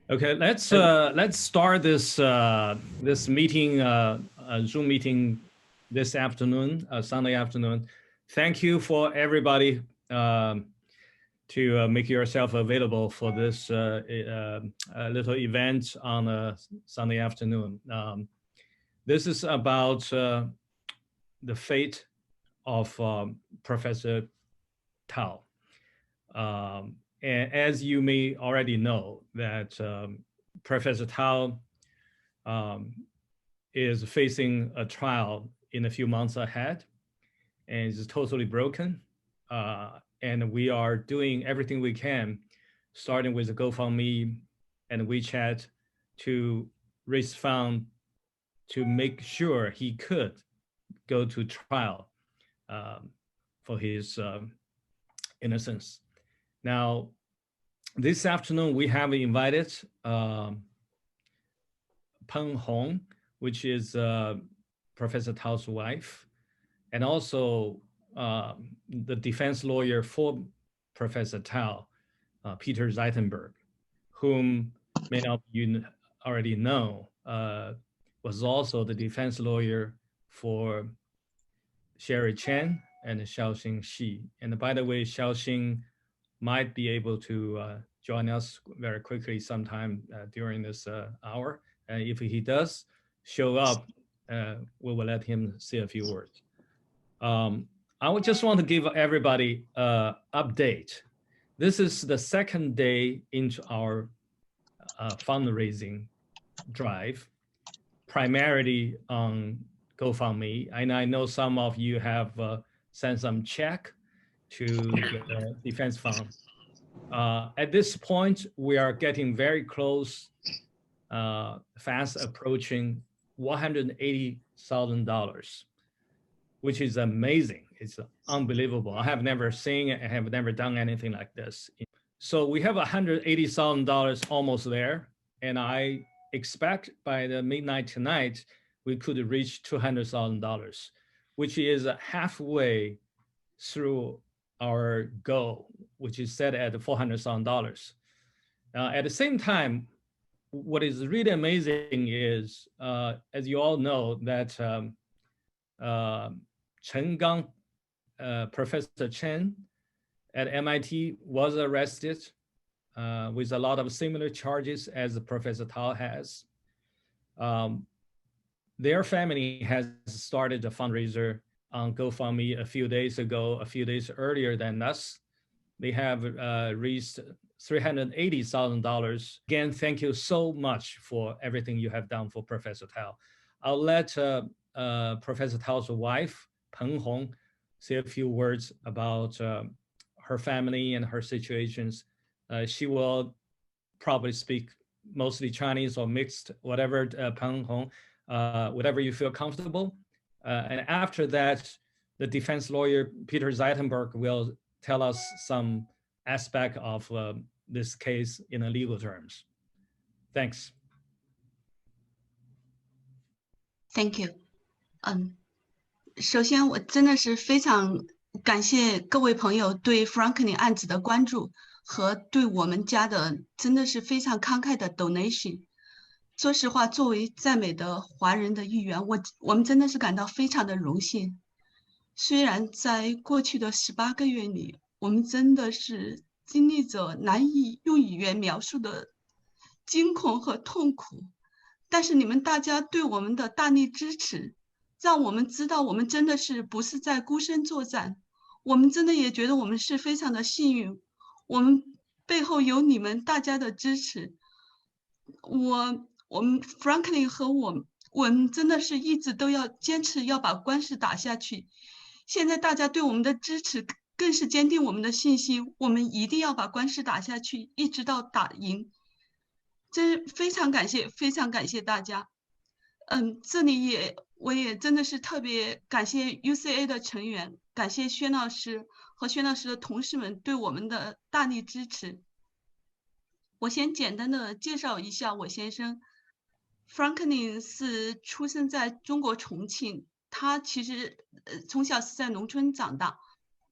Okay, let's start this meeting, Zoom meeting this afternoon, Sunday afternoon. Thank you for everybody to make yourself available for this little event on a Sunday afternoon. This is about the fate of Professor Tao. And as you may already know, that Professor Tao is facing a trial in a few months ahead, and is totally broken. And we are doing everything we can, starting with the GoFundMe and WeChat, to raise funds to make sure he could go to trial for his innocence. Now, this afternoon, we have invited Peng Hong, which is Professor Tao's wife, and also the defense lawyer for Professor Tao, Peter Zeidenberg, whom many of you already know, was also the defense lawyer for Sherry Chen and Xiaoxing Xi. And by the way, Xiaoxing might be able to join us very quickly sometime during this hour. And if he does show up, we will let him say a few words. I would just want to give everybody an update. This is the second day into our fundraising drive, primarily on GoFundMe. And I know some of you have sent some check to the defense fund. At this point, we are getting very close, fast approaching $180,000, which is amazing. It's unbelievable. I have never seen it. I have never done anything like this. So we have $180,000 almost there. And I expect by the midnight tonight, we could reach $200,000, which is halfway through our goal, which is set at $400,000. At the same time, what is really amazing is, as you all know, that Chen Gang, Professor Chen at MIT was arrested with a lot of similar charges as Professor Tao has. Their family has started a fundraiser on GoFundMe a few days earlier than us. They have raised $380,000. Again, thank you so much for everything you have done for Professor Tao. I'll let Professor Tao's wife, Peng Hong, say a few words about her family and her situations. She will probably speak mostly Chinese or mixed, whatever, Peng Hong, whatever you feel comfortable. And after that, the defense lawyer, Peter Zeidenberg, will tell us some aspect of this case in legal terms. Thanks. Thank you. 首先我真的是非常感谢各位朋友对 Franklin 案子的关注和对我们家的真的是非常慷慨的 donation。说实话，作为在美的华人的一员，我们真的是感到非常的荣幸。虽然在过去的18个月里，我们真的是经历着难以用语言描述的惊恐和痛苦，但是你们大家对我们的大力支持，让我们知道我们真的是不是在孤身作战，我们真的也觉得我们是非常的幸运，我们背后有你们大家的支持。我们 Franklin 和我们真的是一直都要坚持要把官司打下去。现在大家对我们的支持更是坚定我们的信心，我们一定要把官司打下去，一直到打赢。真非常感谢，非常感谢大家。这里我也真的是特别感谢 UCA 的成员，感谢薛老师和薛老师的同事们对我们的大力支持。我先简单的介绍一下我先生。Franklin 是出生在中国重庆，他其实从小是在农村长大，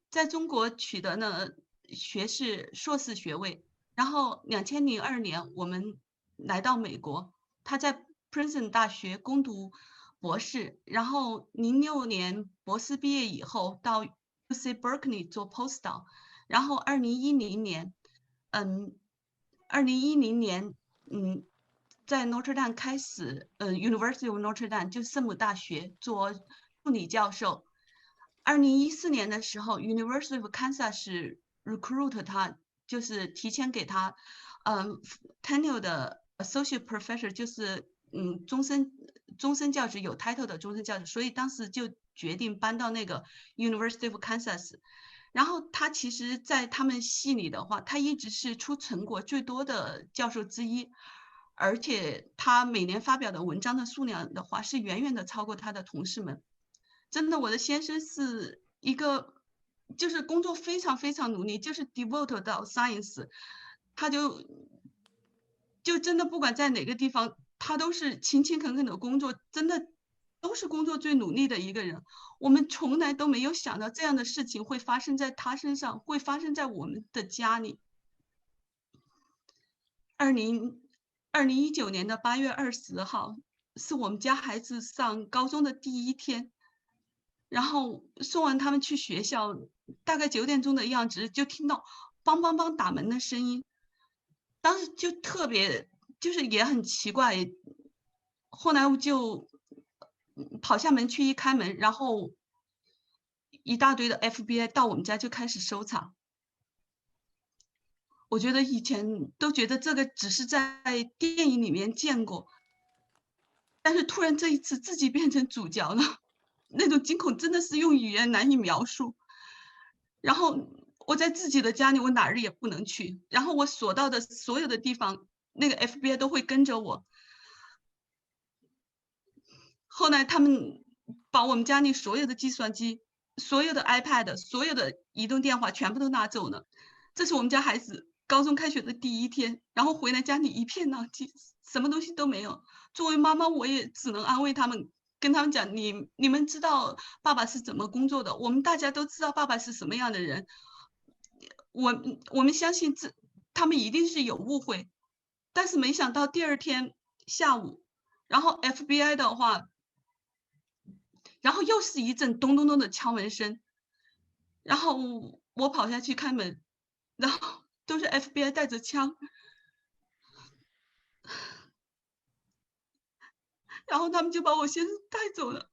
在中国取得了硕士学位，然后2002年我们来到美国，他在 Princeton 大学攻读博士，然后06年博士毕业以后到 UC Berkeley 做 postdoc，然后2010年，嗯2010年，在 Notre Dame 开始，University of Notre Dame 就圣母大学做助理教授。2014年的时候，University of Kansas recruit 他，就是提前给他tenure 的 associate professor， 就是终身教职有 title 的终身教职，所以当时就决定搬到那个 University of Kansas。然后他其实，在他们系里的话，他一直是出成果最多的教授之一，而且他每年发表的文章的数量的话，是远远的超过他的同事们。真的，我的先生是一个，就是工作非常非常努力，就是 devote 到 science，他就真的不管在哪个地方，他都是勤勤恳恳的工作，真的都是工作最努力的一个人。我们从来都没有想到这样的事情会发生在他身上，会发生在我们的家里。2019年8月20号是我们家孩子上高中的第一天，然后送完他们去学校，大概9点钟的样子，就听到梆梆梆打门的声音，当时就特别，就是也很奇怪。后来我就跑下门去一开门，然后一大堆的 FBI 到我们家就开始搜查。我觉得以前都觉得这个只是在电影里面见过，但是突然这一次自己变成主角了，那种惊恐真的是用语言难以描述。然后我在自己的家里，我哪儿也不能去，然后我所到的所有的地方，那个 FBI 都会跟着我。后来他们把我们家里所有的计算机、所有的 iPad、所有的移动电话全部都拿走了。这是我们家孩子高中开学的第一天，然后回来家里一片狼藉，什么东西都没有。作为妈妈，我也只能安慰他们，跟他们讲：你们知道爸爸是怎么工作的，我们大家都知道爸爸是什么样的人。我们相信他们一定是有误会，但是没想到第二天下午，然后 FBI 的话。然后又是一阵咚咚咚的敲门声，然后我跑下去开门，然后都是 FBI 带着枪，然后他们就把我先生带走了。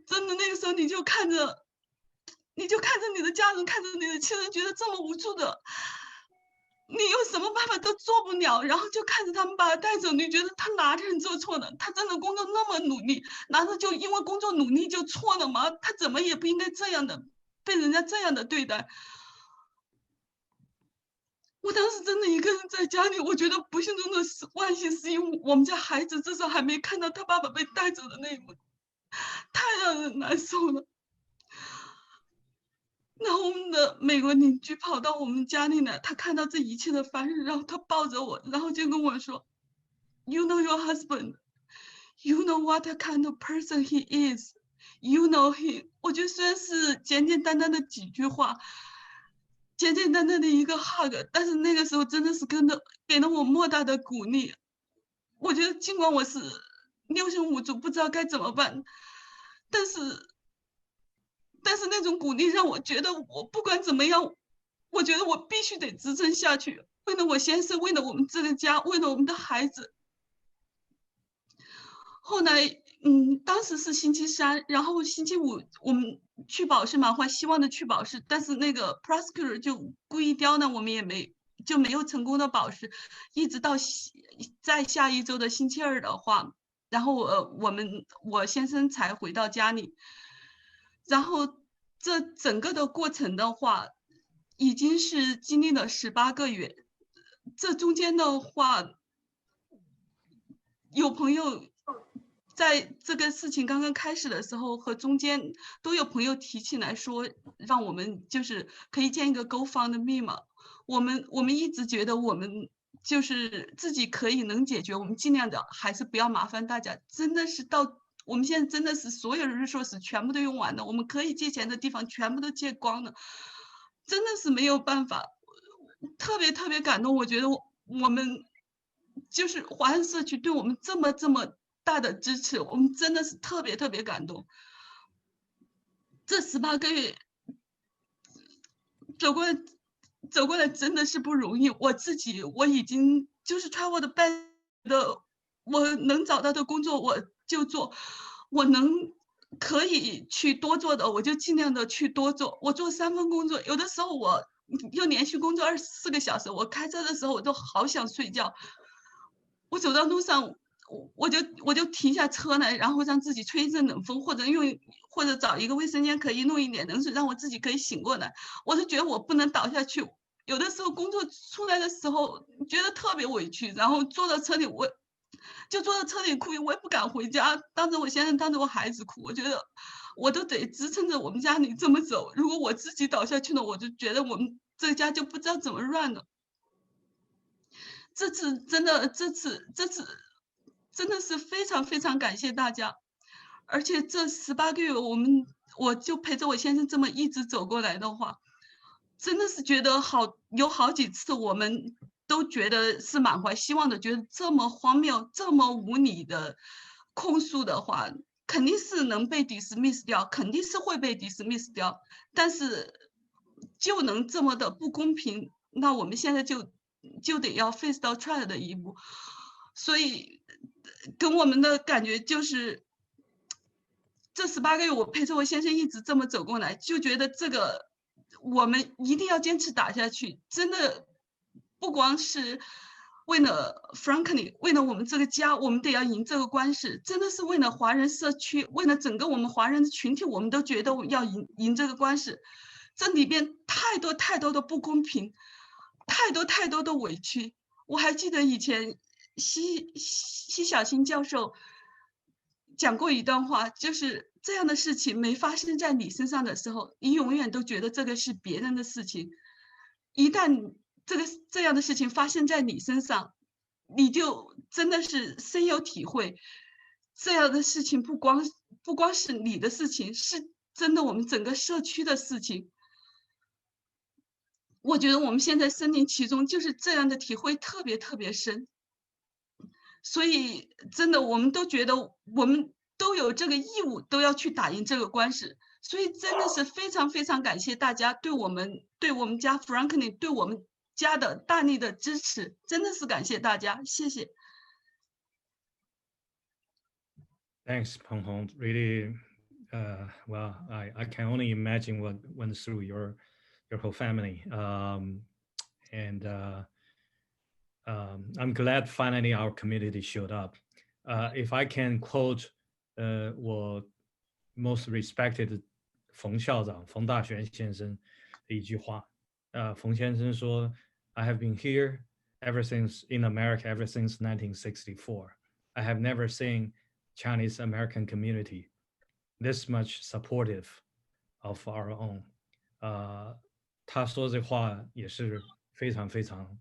真的那个时候你就看着你的家人，看着你的亲人，觉得这么无助的，你有什么办法都做不了，然后就看着他们把他带走，你觉得他哪里做错了？他真的工作那么努力，难道就因为工作努力就错了吗？他怎么也不应该这样的，被人家这样的对待。我当时真的一个人在家里，我觉得不幸中的万幸是因为我们家孩子至少还没看到他爸爸被带走的那一幕，太让人难受了。然后我们的美国邻居跑到我们家里来，他看到这一切的发生，然后他抱着我，然后就跟我说 "You know your husband, you know what kind of person he is, you know him"。我觉得虽然是简简单单的几句话，简简单单的一个 hug， 但是那个时候真的是给了我莫大的鼓励。我觉得尽管我是六神无主，不知道该怎么办，但是那种鼓励让我觉得我不管怎么样，我觉得我必须得支撑下去，为了我先生，为了我们这个家，为了我们的孩子。后来，当时是星期三，然后星期五我们去保释，满怀希望的去保释，但是那个 prosecutor 就故意刁难我们，就没有成功的保释，一直到在下一周的星期二的话，然后我先生才回到家里，然后这整个的过程的话，已经是经历了18个月，这中间的话，有朋友在这个事情刚刚开始的时候和中间都有朋友提起来说，让我们就是可以建一个 GoFundMe 嘛。我们一直觉得我们就是自己可以能解决，我们尽量的还是不要麻烦大家。真的是到我们现在真的是所有的 resource 全部都用完了，我们可以借钱的地方全部都借光了，真的是没有办法。特别特别感动，我觉得我们就是华人社区对我们这么大的支持，我们真的是特别特别感动。这18个月走过来走过来真的是不容易。我已经就是 travel 的半的，我能找到的工作我就做，我可以去多做的我就尽量的去多做。我做3份工作，有的时候我又连续工作24个小时，我开车的时候我都好想睡觉。我走到路上，我就停下车来，然后让自己吹一阵冷风，或者找一个卫生间可以弄一点冷水，让我自己可以醒过来。我是觉得我不能倒下去。有的时候工作出来的时候，觉得特别委屈，然后坐在车里哭，我也不敢回家，当着我先生，当着我孩子哭。我觉得我都得支撑着我们家里这么走，如果我自己倒下去了，我就觉得我们这个家就不知道怎么乱了。这次真的是非常非常感谢大家，而且这18个月我就陪着我先生这么一直走过来的话，真的是觉得有好几次我们都觉得是满怀希望的，觉得这么荒谬、这么无理的控诉的话，肯定是能被 dismiss 掉，肯定是会被 dismiss 掉，但是就能这么的不公平，那我们现在就得要 face 到 trial 的一步。所以跟我们的感觉就是，这18个月我陪着我先生一直这么走过来，就觉得这个我们一定要坚持打下去。真的，不光是为了 Franklin，为了我们这个家，我们得要赢这个官司。真的是为了华人社区，为了整个我们华人的群体，我们都觉得要赢这个官司。这里边太多太多的不公平，太多太多的委屈。我还记得以前奚小新教授讲过一段话，就是这样的事情没发生在你身上的时候，你永远都觉得这个是别人的事情；一旦这样的事情发生在你身上，你就真的是深有体会。这样的事情不光是你的事情，是真的我们整个社区的事情。我觉得我们现在身临其中，就是这样的体会特别特别深。所以真的我们都觉得我们都有这个义务，都要去打赢这个官司。所以真的是非常非常感谢大家对我们家 Franklin 对我们家的大力的支持，真的是感谢大家，谢谢。Thanks, Peng Hong. Really, well, I can only imagine what went through your whole family. And I'm glad finally our community showed up. If I can quote我 most respected 冯校长冯大全先生的一句话，冯先生说：“I have been here ever since in America ever since 1964. I have never seen Chinese American community this much supportive of our own.” 他说这话也是非常非常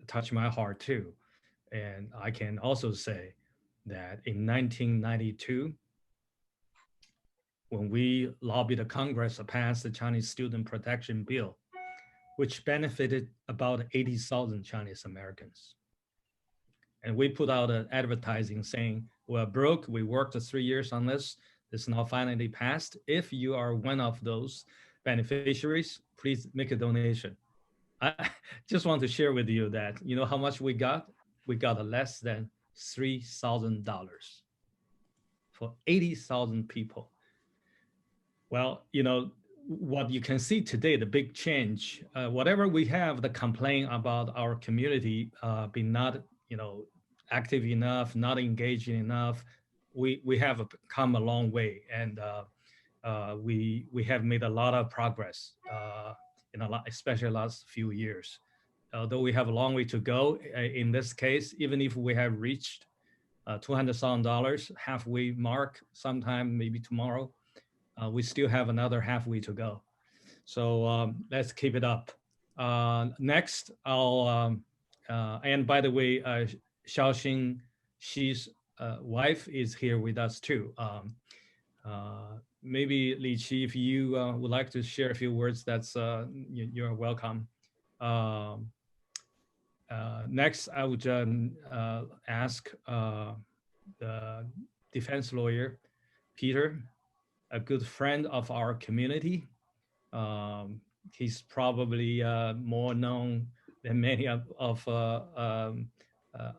touch my heart too. And I can also say that in 1992, when we lobbied the Congress to pass the Chinese Student Protection Bill, which benefited about 80,000 Chinese Americans. And we put out an advertising saying, we're broke, we worked 3 years on this, it's now finally passed. If you are one of those beneficiaries, please make a donation. I just want to share with you that, you know how much we got? We got less than $3,000 for 80,000 people. Well, you know, what you can see today, the big change, whatever we have, the complaint about our community being not, you know, active enough, not engaging enough, we have come a long way, and we have made a lot of progress in especially last few years. Although we have a long way to go in this case, even if we have reached $200,000 halfway mark sometime, maybe tomorrow, we still have another halfway to go. So let's keep it up. Next, and by the way, Xiaoxing, she's wife is here with us too. Maybe Li Qi, if you would like to share a few words, that's you're welcome. Next, I would ask the defense lawyer, Peter, a good friend of our community. He's probably more known than many of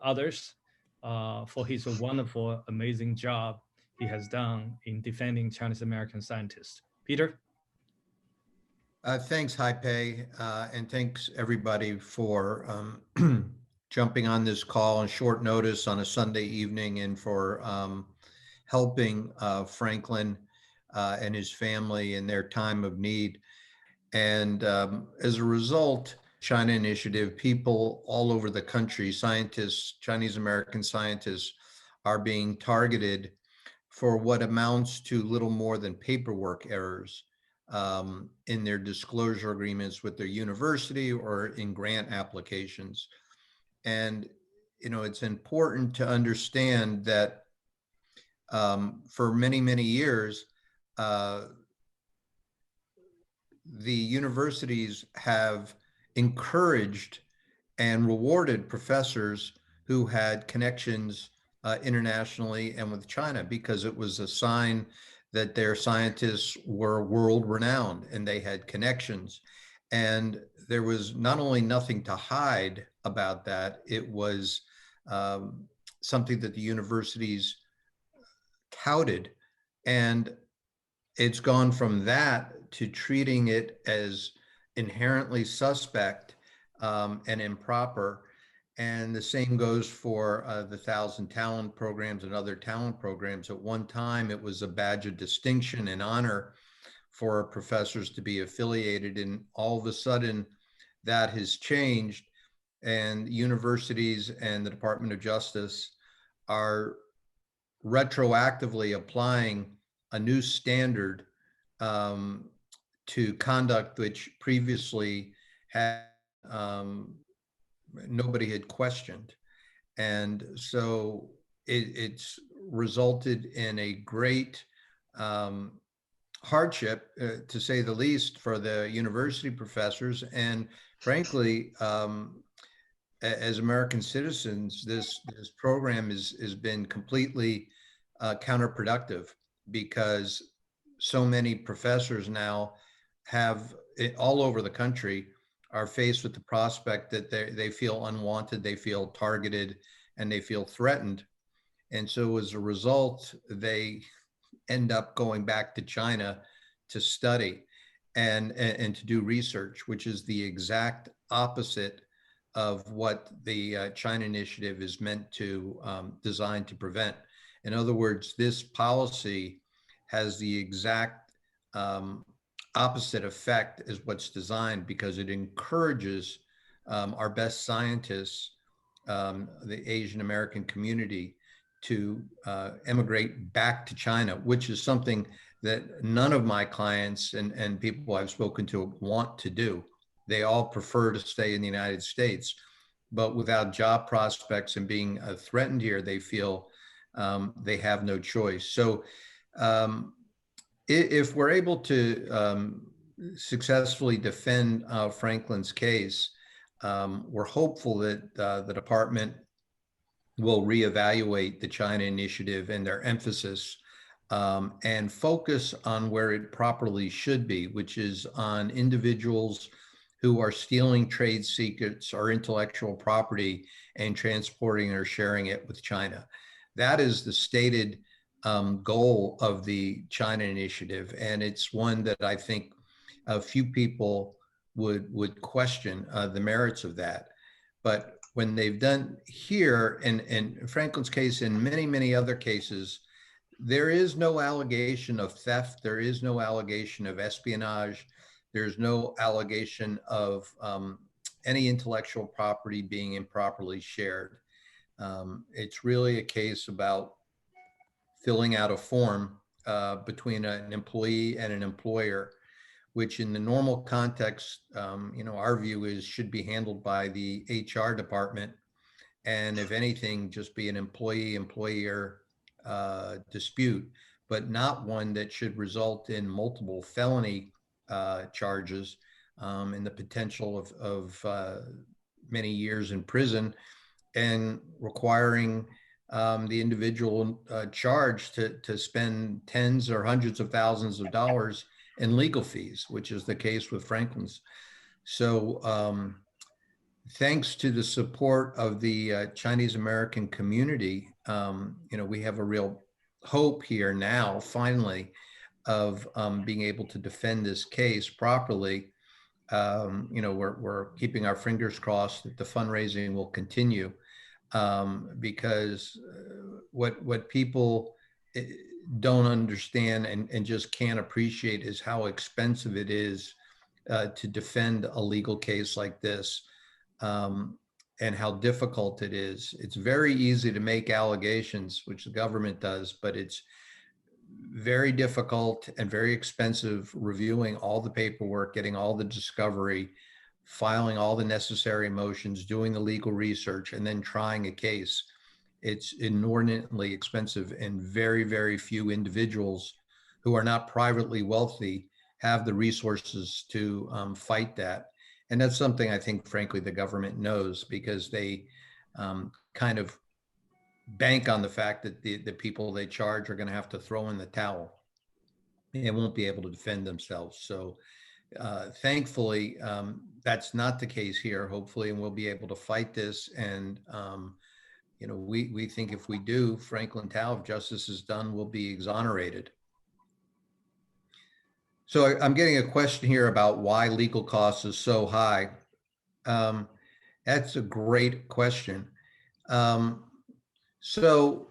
others for his wonderful, amazing job he has done in defending Chinese American scientists. Peter? Thanks, Haipei, and thanks everybody for jumping on this call on short notice on a Sunday evening and for helping Franklin and his family in their time of need. And as a result, China Initiative, people all over the country, scientists, Chinese American scientists, are being targeted for what amounts to little more than paperwork errors in their disclosure agreements with their university or in grant applications. And, you know, it's important to understand that for many, many years, the universities have encouraged and rewarded professors who had connections internationally and with China, because it was a sign that their scientists were world renowned and they had connections. And there was not only nothing to hide about that, it was something that the universities touted. And it's gone from that to treating it as inherently suspect and improper. And the same goes for the 1,000 Talent programs and other talent programs. At one time, it was a badge of distinction and honor for professors to be affiliated. And all of a sudden, that has changed. And universities and the Department of Justice are retroactively applying a new standard to conduct which previously had nobody had questioned. And so it's resulted in a great hardship, to say the least, for the university professors. And frankly, as American citizens, this program has been completely counterproductive, because so many professors now have all over the country are faced with the prospect that they feel unwanted, they feel targeted, and they feel threatened. And so as a result, they end up going back to China to study and to do research, which is the exact opposite of what the China Initiative is meant to designed to prevent. In other words, this policy has the exact opposite effect as what's designed, because it encourages our best scientists, the Asian American community, to emigrate back to China, which is something that none of my clients and people I've spoken to want to do. They all prefer to stay in the United States, but without job prospects and being threatened here, they feel they have no choice. So if we're able to successfully defend Franklin's case, we're hopeful that the department will reevaluate the China Initiative and their emphasis and focus on where it properly should be, which is on individuals who are stealing trade secrets or intellectual property and transporting or sharing it with China. That is the stated goal of the China Initiative, and it's one that I think a few people would question the merits of that. But when they've done here, and in Franklin's case, in many, many other cases, there is no allegation of theft, there is no allegation of espionage, there's no allegation of any intellectual property being improperly shared. It's really a case about filling out a form between an employee and an employer, which in the normal context, our view is should be handled by the HR department. And if anything, just be an employee-employer dispute, but not one that should result in multiple felony charges and the potential of many years in prison and requiring the individual charged to spend tens or hundreds of thousands of dollars in legal fees, which is the case with Franklin's. So thanks to the support of the Chinese American community, we have a real hope here now, finally, of being able to defend this case properly. We're keeping our fingers crossed that the fundraising will continue, because what people don't understand and just can't appreciate is how expensive it is to defend a legal case like this, and how difficult it is. It's very easy to make allegations, which the government does, but it's very difficult and very expensive reviewing all the paperwork, getting all the discovery, filing all the necessary motions, doing the legal research, and then trying a case. It's inordinately expensive, and very, very few individuals who are not privately wealthy have the resources to fight that. And that's something I think, frankly, the government knows, because they kind of bank on the fact that the people they charge are going to have to throw in the towel and won't be able to defend themselves. So thankfully, that's not the case here, hopefully, and we'll be able to fight this. And, we think if we do, Franklin Tao, if justice is done, will be exonerated. So I'm getting a question here about why legal costs is so high. That's a great question. So,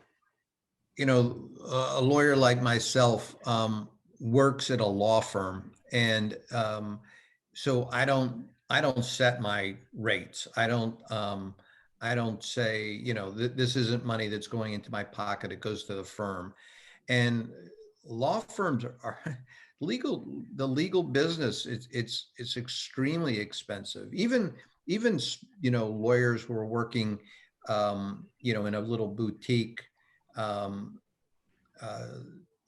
a lawyer like myself works at a law firm, and so I don't set my rates. I don't say, this isn't money that's going into my pocket. It goes to the firm. And law firms are legal. The legal business, it's extremely expensive. Even lawyers who are working in a little boutique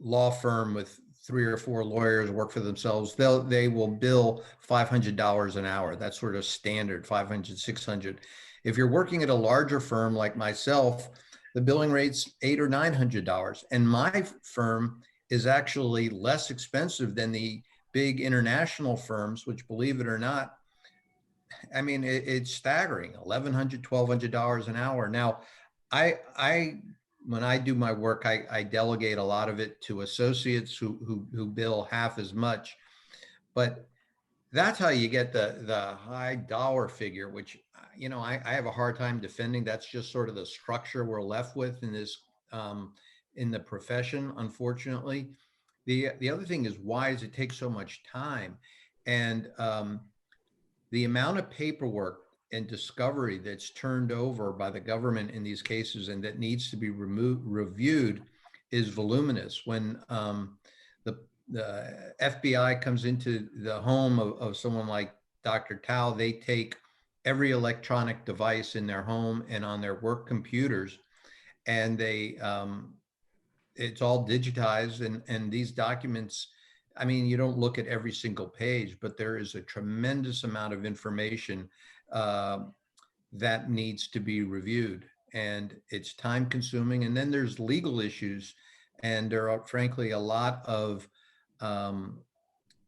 law firm with 3 or 4 lawyers, work for themselves, they will bill $500 an hour. That's sort of standard, 500, 600. If you're working at a larger firm like myself, the billing rate's $800 or $900. And my firm is actually less expensive than the big international firms, which, believe it or not, I mean, it's staggering, $1,100, $1,200 an hour. Now, when I do my work, I delegate a lot of it to associates who bill half as much. But that's how you get the high dollar figure, which, I have a hard time defending. That's just sort of the structure we're left with in this, in the profession, unfortunately. The other thing is, why does it take so much time? And the amount of paperwork and discovery that's turned over by the government in these cases and that needs to be reviewed is voluminous. When the FBI comes into the home of someone like Dr. Tao, they take every electronic device in their home and on their work computers, and it's all digitized, and these documents, I mean, you don't look at every single page, but there is a tremendous amount of information that needs to be reviewed, and it's time consuming. And then there's legal issues, and there are, frankly, a lot of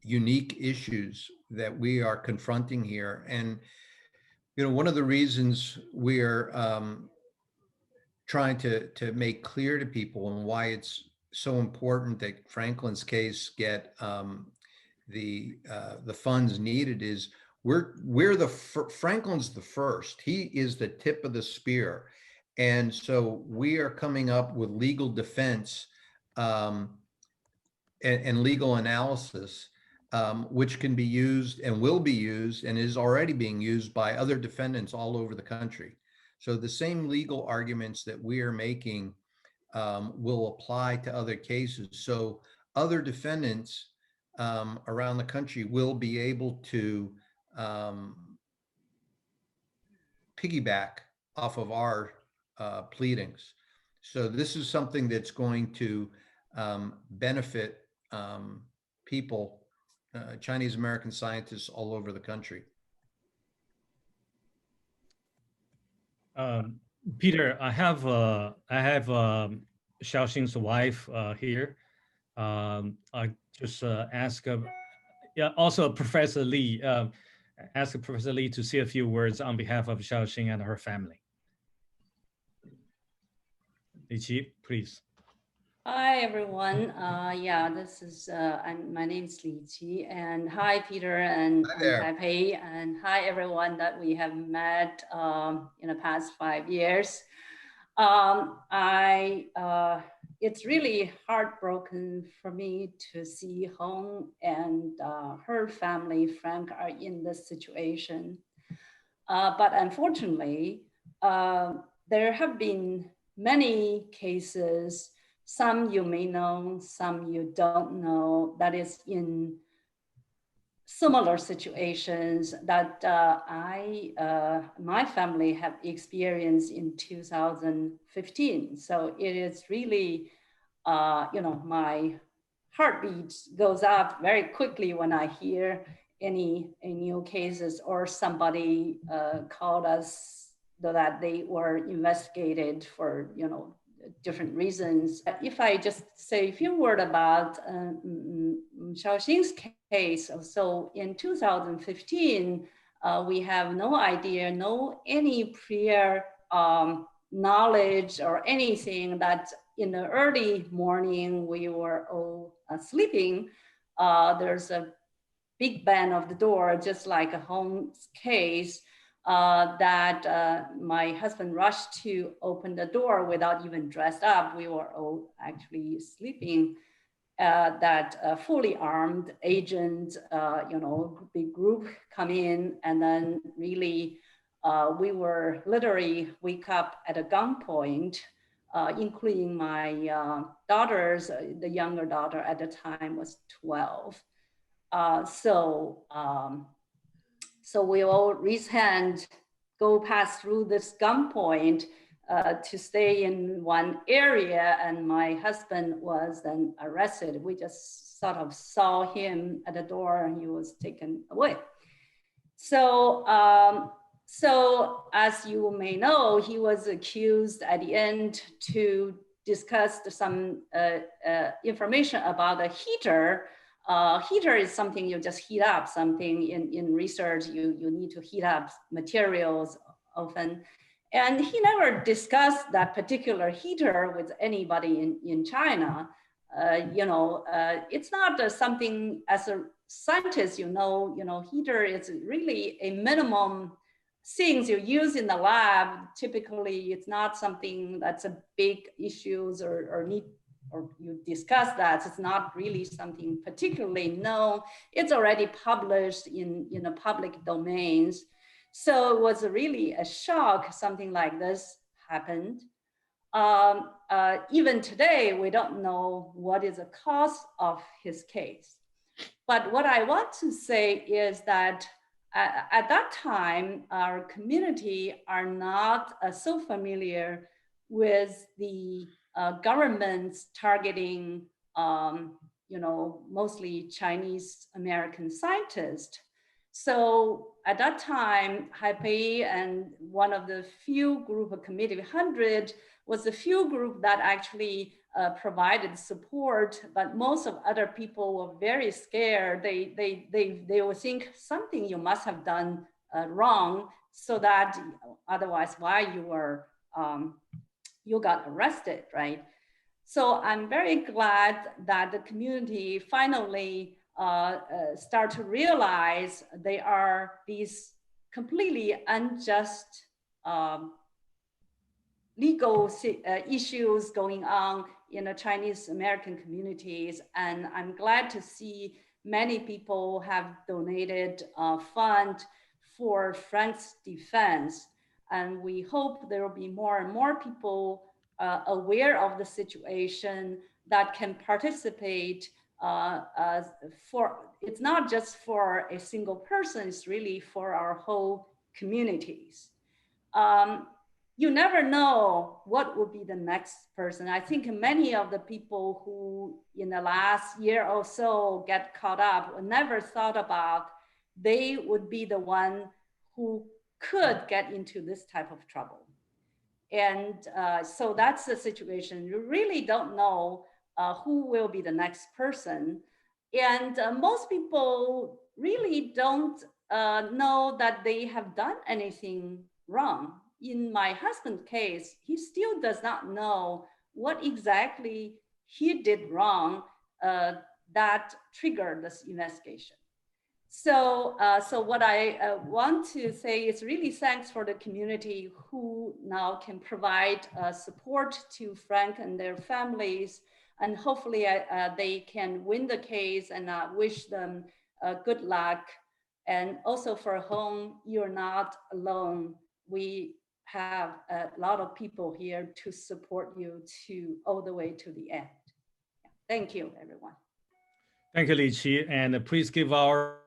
unique issues that we are confronting here. And, one of the reasons we are trying to make clear to people, and why it's so important that Franklin's case get the funds needed, is Franklin's the first. He is the tip of the spear, and so we are coming up with legal defense and legal analysis, which can be used and will be used and is already being used by other defendants all over the country. So the same legal arguments that we are making will apply to other cases. So other defendants around the country will be able to piggyback off of our pleadings. So this is something that's going to benefit people, Chinese American scientists all over the country. Peter, I have Xiaoxing's wife here. I just ask, yeah, also Professor Lee, ask Professor Lee to say a few words on behalf of Xiaoxing and her family. Li Qi, please. Hi, everyone. Yeah, this is, my name is Li Qi, and hi, Peter and Taipei, and hi, everyone that we have met in the past 5 years. It's really heartbroken for me to see Hong and her family, Frank, are in this situation. But unfortunately, there have been many cases, some you may know, some you don't know, that is in similar situations that my family have experienced in 2015. So it is really, my heartbeat goes up very quickly when I hear any new cases or somebody called us that they were investigated for, different reasons. If I just say a few words about Xiaoxing's case, so in 2015, we have no idea, any prior knowledge or anything that in the early morning we were all sleeping. There's a big bang of the door, just like a Hong's case, that my husband rushed to open the door without even dressed up. We were all actually sleeping. That fully armed agent, big group come in, and then really we were literally wake up at a gunpoint, including my daughters. The younger daughter at the time was 12. So we all raise hand, go pass through this gunpoint to stay in one area, and my husband was then arrested. We just sort of saw him at the door and he was taken away. So, so as you may know, he was accused at the end to discuss some information about a heater. Heater is something you just heat up something in research. You need to heat up materials often. And he never discussed that particular heater with anybody in China. It's not something as a scientist, heater is really a minimum things you use in the lab. Typically, it's not something that's a big issues or you discuss that. It's not really something particularly known. It's already published in the public domains. So it was really a shock something like this happened. Even today, we don't know what is the cause of his case. But what I want to say is that at that time, our community are not so familiar with the governments targeting, mostly Chinese American scientists. So at that time, Haipei and one of the few group of Committee 100 was the few group that actually provided support, but most of other people were very scared. They would think something you must have done wrong, so that otherwise why you were you got arrested, right? So I'm very glad that the community finally start to realize there are these completely unjust legal issues going on in the Chinese American communities. And I'm glad to see many people have donated fund for Frank's defense. And we hope there will be more and more people aware of the situation that can participate it's not just for a single person, it's really for our whole communities. You never know what will be the next person. I think many of the people who in the last year or so get caught up never thought about they would be the one who could get into this type of trouble. And so that's the situation. You really don't know who will be the next person. And most people really don't know that they have done anything wrong. In my husband's case, he still does not know what exactly he did wrong that triggered this investigation. So, so what I want to say is really thanks for the community who now can provide support to Frank and their families, and hopefully they can win the case, and wish them good luck. And also for home, you're not alone. We have a lot of people here to support you to all the way to the end. Thank you, everyone. Thank you, Li Qi, and please give our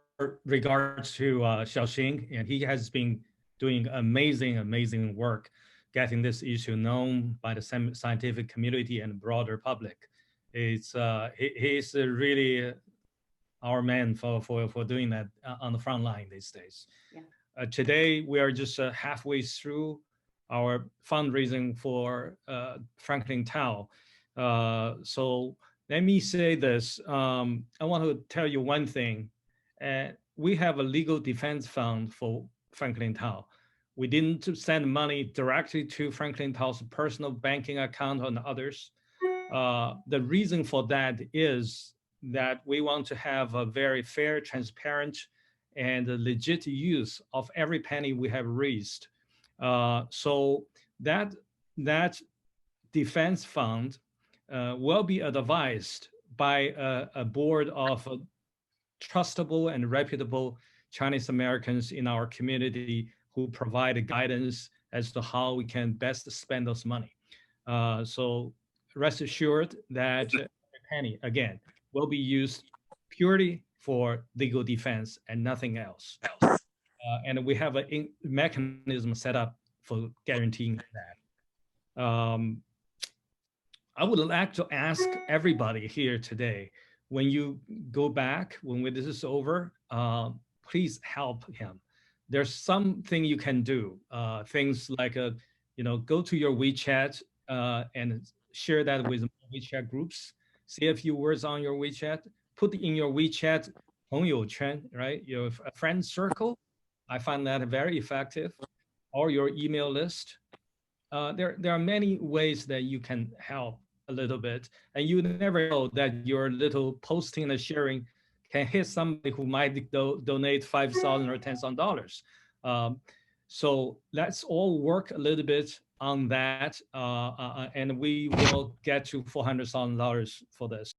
regards to Xiaoxing, and he has been doing amazing work getting this issue known by the scientific community and broader public. It's he's really our man for doing that on the front line these days. Yeah. Today we are just halfway through our fundraising for Franklin Tao. So let me say this. I want to tell you one thing. We have a legal defense fund for Franklin Tao. We didn't send money directly to Franklin Tao's personal banking account and others. The reason for that is that we want to have a very fair, transparent, and legit use of every penny we have raised. So that defense fund will be advised by a board of trustable and reputable Chinese Americans in our community who provide guidance as to how we can best spend those money. So rest assured that every penny, again, will be used purely for legal defense and nothing else. And we have a mechanism set up for guaranteeing that. I would like to ask everybody here today, when you go back, when this is over, please help him. There's something you can do. Things like, go to your WeChat and share that with WeChat groups. Say a few words on your WeChat. Put in your WeChat 朋友圈, right? Your friend circle. I find that very effective. Or your email list. There are many ways that you can help a little bit, and you never know that your little posting and sharing can hit somebody who might donate $5,000 or $10,000. So let's all work a little bit on that, and we will get to $400,000 for this.